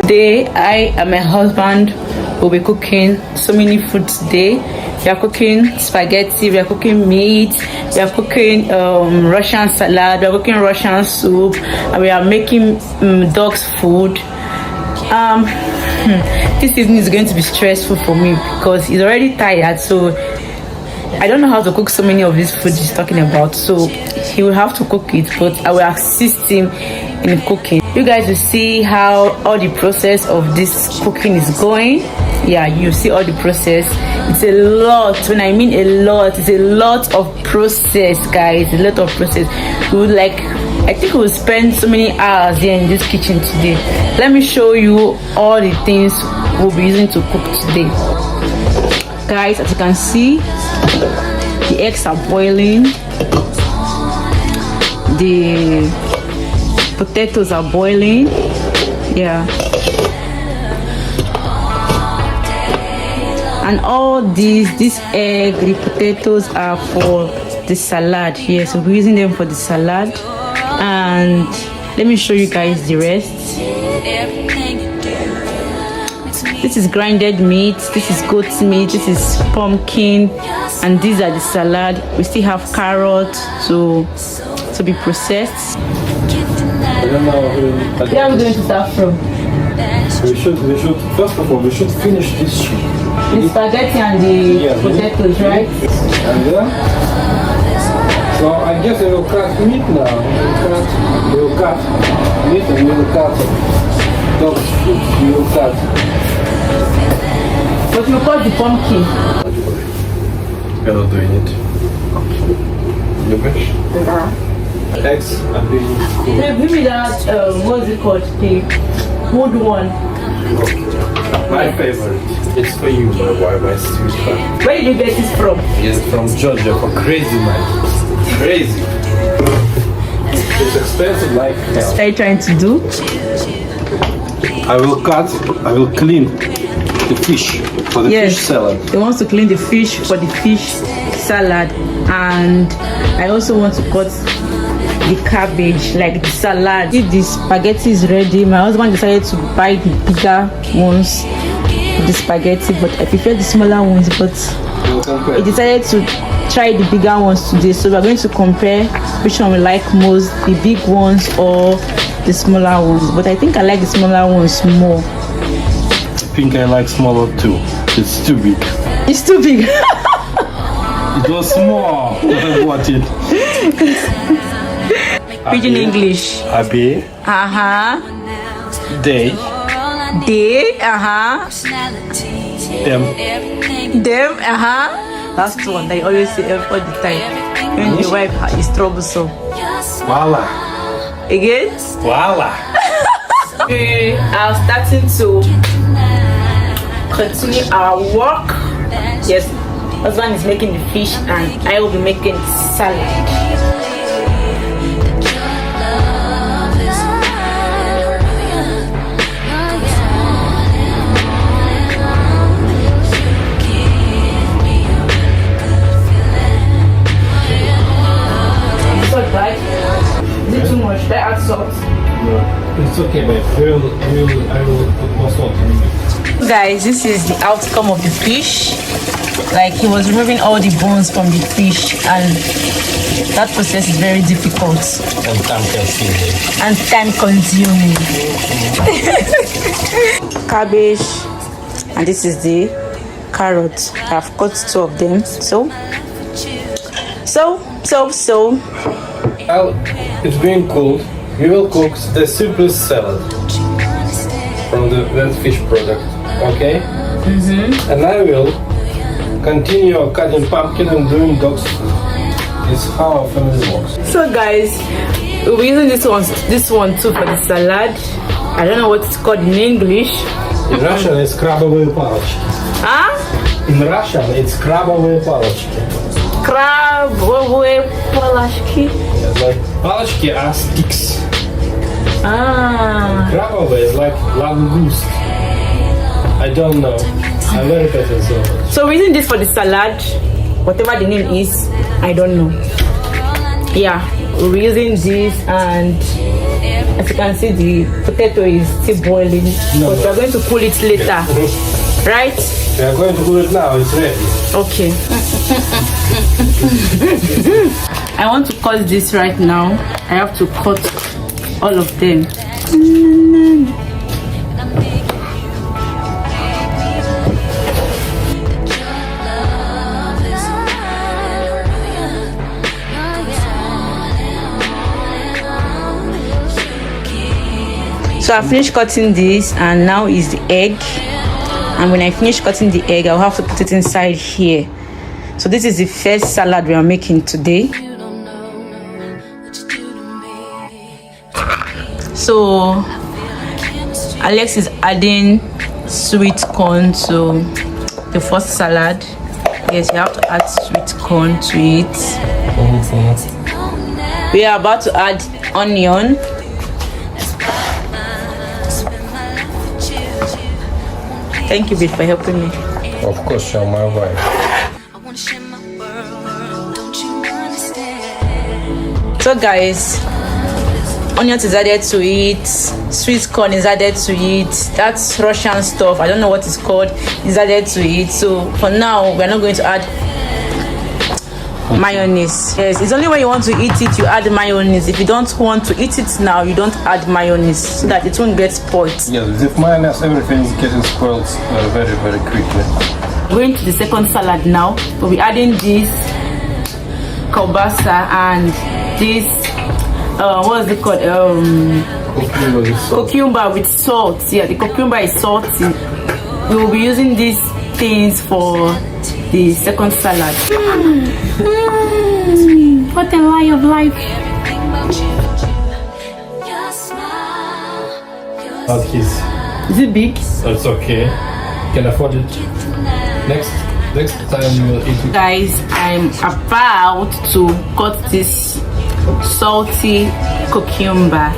Today, I and my husband will be cooking so many food today. We are cooking spaghetti, we are cooking meat, we are cooking Russian salad, we are cooking Russian soup, and we are making dog's food. This evening is going to be stressful for me because he's already tired, so I don't know how to cook so many of these food he's talking about, so he will have to cook it, but I will assist him in cooking. You guys will see how all the process of this cooking is going. Yeah, you see all the process. It's a lot. When I mean a lot, it's a lot of process, guys. A lot of process. We would I think we'll spend so many hours here in this kitchen today. Let me show you all the things we'll be using to cook today. Guys, as you can see, the eggs are boiling. The potatoes are boiling. Yeah. And all this egg, the potatoes are for the salad. Yeah, so we're using them for the salad. And let me show you guys the rest. This is grinded meat, this is goat meat, this is pumpkin, and these are the salad. We still have carrot to be processed. I don't know. Where are we going to start from? We should first of all we should finish this. The spaghetti and the potatoes, right? And then, so I guess we will cut meat now. We will cut meat and we will cut dog's food. We will cut. But you cut the pumpkin. You're not doing it. You wish? Eggs are being cooked. Hey, give me that, what's it called? The wood one. My favorite. It's for you, my wife, my sweetheart. Where did you get this from? It's from Georgia for crazy man. Crazy. It's expensive like hell. What are you trying to do? I will clean the fish for the fish salad. He wants to clean the fish for the fish salad, and I also want to cut the cabbage, like the salad. If the spaghetti is ready, my husband decided to buy the bigger ones, the spaghetti, but I prefer the smaller ones. But he decided to try the bigger ones today, so we're going to compare which one we like most, the big ones or the smaller ones. But I think I like the smaller ones more. I think I like smaller too. It's too big. It's too big. It was small when I bought it. Pidgin English. Abi. They. Them. That's the one they always say all the time. When the wife is troublesome. Voila. Again? Voila. We are starting to continue our work. Yes, husband is making the fish and I will be making salad. Is it too much? Should I add salt? No, it's okay, but I will put more salt in it. Guys, this is the outcome of the fish. Like, he was removing all the bones from the fish, and that process is very difficult And time consuming. Cabbage, and this is the carrot. I've cut two of them. So Well, it's being cooked. We will cook the simplest salad from the fish product, okay? And I will continue cutting pumpkin and doing dog's food. It's how our family works. So guys, we're using this one too for the salad. I don't know what it's called in English. In Russian, it's крабовые палочки. Huh? In Russian, it's крабовые палочки. Крабовые палочки. It's like палочки are sticks. Крабовые is like langoust. I don't know. I'm very better So we're using this for the salad, whatever the name is, I don't know. Yeah, we're using this, and As you can see, the potato is still boiling, but we are going to cool it later, right? We are going to cool it now. It's ready. Okay. I want to cut this right now. I have to cut all of them. So I finished cutting this, and now is the egg. And when I finish cutting the egg, I'll have to put it inside here. So this is the first salad we are making today. So Alex is adding sweet corn to the first salad. Yes, you have to add sweet corn to it. We are about to add onion. Thank you, babe, for helping me. Of course, you're my wife. So guys, onion is added to it, sweet corn is added to it, that's Russian stuff, I don't know what it's called, is added to it. So for now, we're not going to add mayonnaise. Yes, it's only when you want to eat it you add mayonnaise. If you don't want to eat it now, you don't add mayonnaise, so that it won't get spoiled. Yes, with mayonnaise everything is getting spoiled very, very quickly. Going to the second salad now. We'll be adding this kielbasa and this what is it called? Cucumber with salt. Yeah, the cucumber is salty. We will be using these things for the second salad. What a lie of life. Is it big? It's okay. You can afford it. Next time you will eat it. Guys, I'm about to cut this salty cucumber.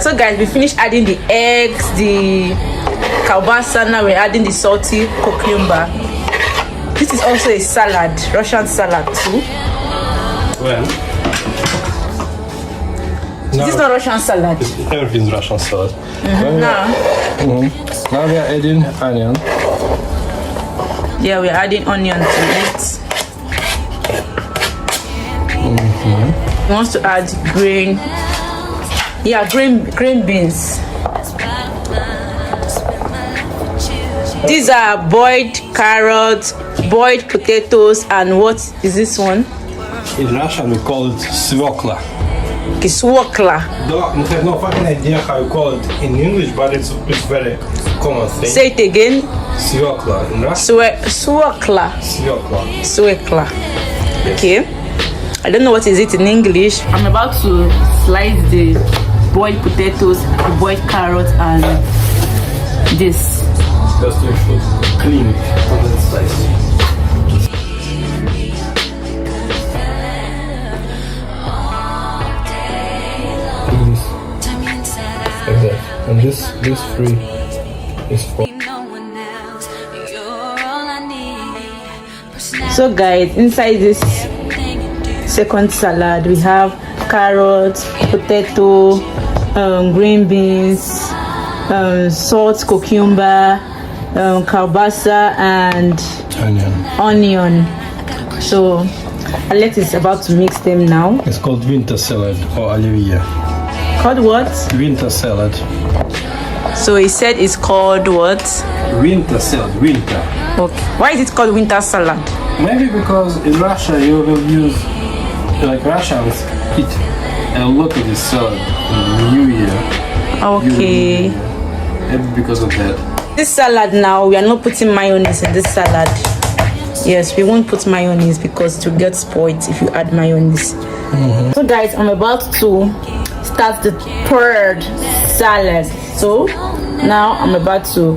So guys, we finished adding the eggs, the kielbasa. Now we're adding the salty cucumber. This is also a salad, Russian salad too. Well, this is not Russian salad. Everything's Russian salad. Now we are adding onion. Yeah, we're adding onion to it. We want to add green beans. These are boiled carrots, boiled potatoes, and what is this one? In Russian we call it svokla. Kiswokla. I have no fucking idea how you call it in English, but it's very common thing. Say it again. Svokla in Russian. Swokla. Svokla. Okay. I don't know what is it in English. I'm about to slice the boiled potatoes, the boiled carrots, and this. Just you should clean it on the slice. Like that. And this three is for. So guys, inside this second salad we have carrots, potato, green beans, salt, cucumber, kielbasa, and onion. So Alex is about to mix them now. It's called winter salad or olivia. Called what? Winter salad. So he said it's called what? Winter salad. Winter. Okay. Why is it called winter salad? Maybe because in Russia you will use, like Russians eat a lot of this salad in New Year. Okay. Maybe because of that. This salad now, we are not putting mayonnaise in this salad. Yes, we won't put mayonnaise because it will get spoiled if you add mayonnaise. So guys, I'm about to start the third salad. So now I'm about to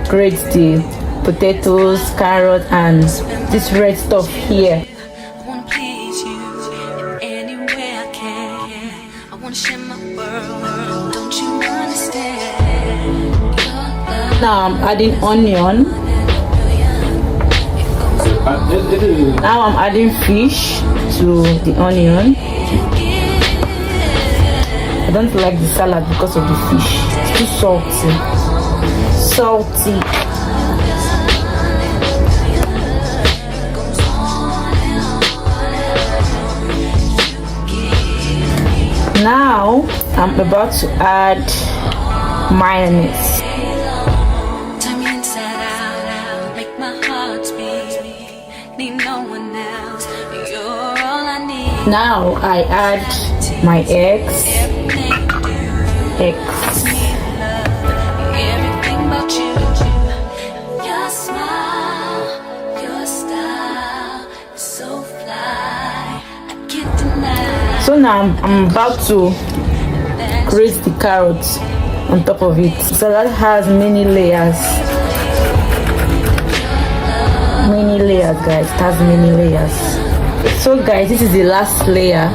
grate the potatoes, carrot, and this red stuff here. Now I'm adding onion. Now I'm adding fish to the onion. don't like the salad because of the fish. It's too salty. Now I'm about to add mayonnaise. Now I add my eggs. So now I'm about to grate the carrots on top of it. So that has many layers. Guys, it has many layers. So guys, this is the last layer.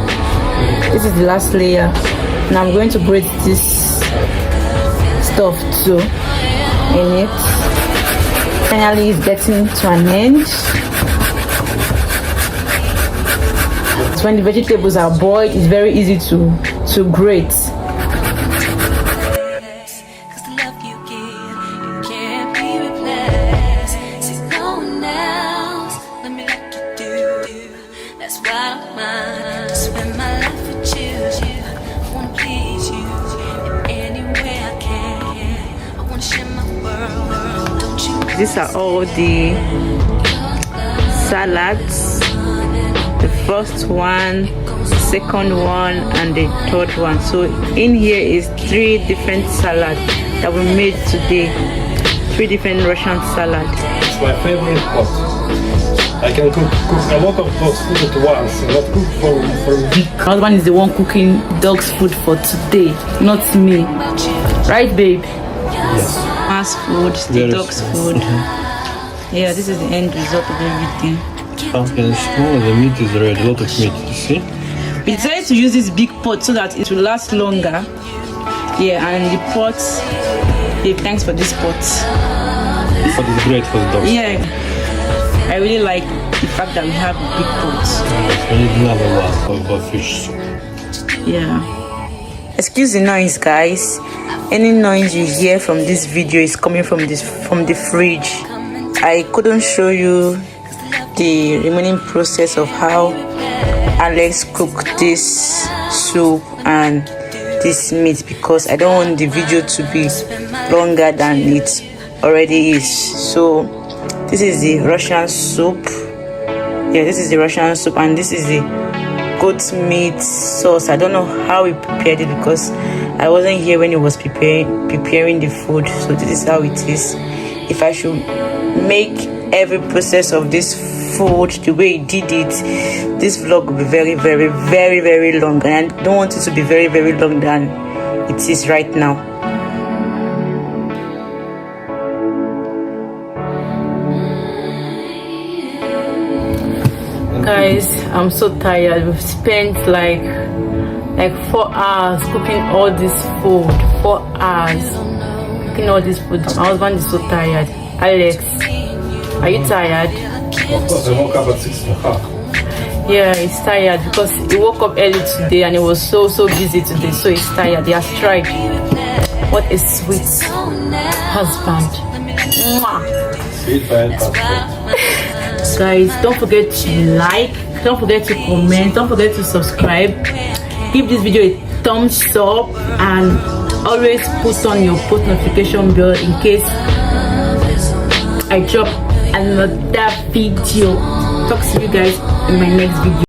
Now I'm going to grate this stuff too in it. Finally, it's getting to an end. So when the vegetables are boiled, it's very easy to grate. These are all the salads. The first one, second one, and the third one. So in here is 3 different salads that we made today. 3 different Russian salads. It's my favorite pot. I can cook a lot of dogs' food at once, not cook for a week. My husband is the one cooking dog's food for today, not me. Right, babe? Yes. Mass food, the dog's food. Yeah, this is the end result of everything. The meat is ready, a lot of meat, you see? We decided to use this big pot so that it will last longer. Yeah, and the pot, babe, thanks for this pot. But it's great for the dogs. Yeah, I really like the fact that we have a big pot. We need another one for fish soup. Yeah. Excuse the noise, guys. Any noise you hear from this video is coming from the fridge. I couldn't show you the remaining process of how Alex cooked this soup and this meat because I don't want the video to be longer than it already is. So this is the Russian soup. Yeah, this is the Russian soup, and this is the goat meat sauce. I don't know how he prepared it because I wasn't here when he was preparing the food. So this is how it is. If I should make every process of this food the way he did it, this vlog will be very, very, very, very long, and I don't want it to be very, very long than it is right now. Guys, I'm so tired. We've spent like 4 hours cooking all this food. 4 hours cooking all this food. My husband is so tired. Alex, are you tired? Of course, I woke up at 6:30. Yeah, he's tired because he woke up early today and he was so busy today, so he's tired. He has tried. What a sweet husband. Mwah. Sweet bad husband. Guys, don't forget to like, don't forget to comment, don't forget to subscribe. Give this video a thumbs up and always put on your post notification bell in case I drop another video. Talk to you guys in my next video.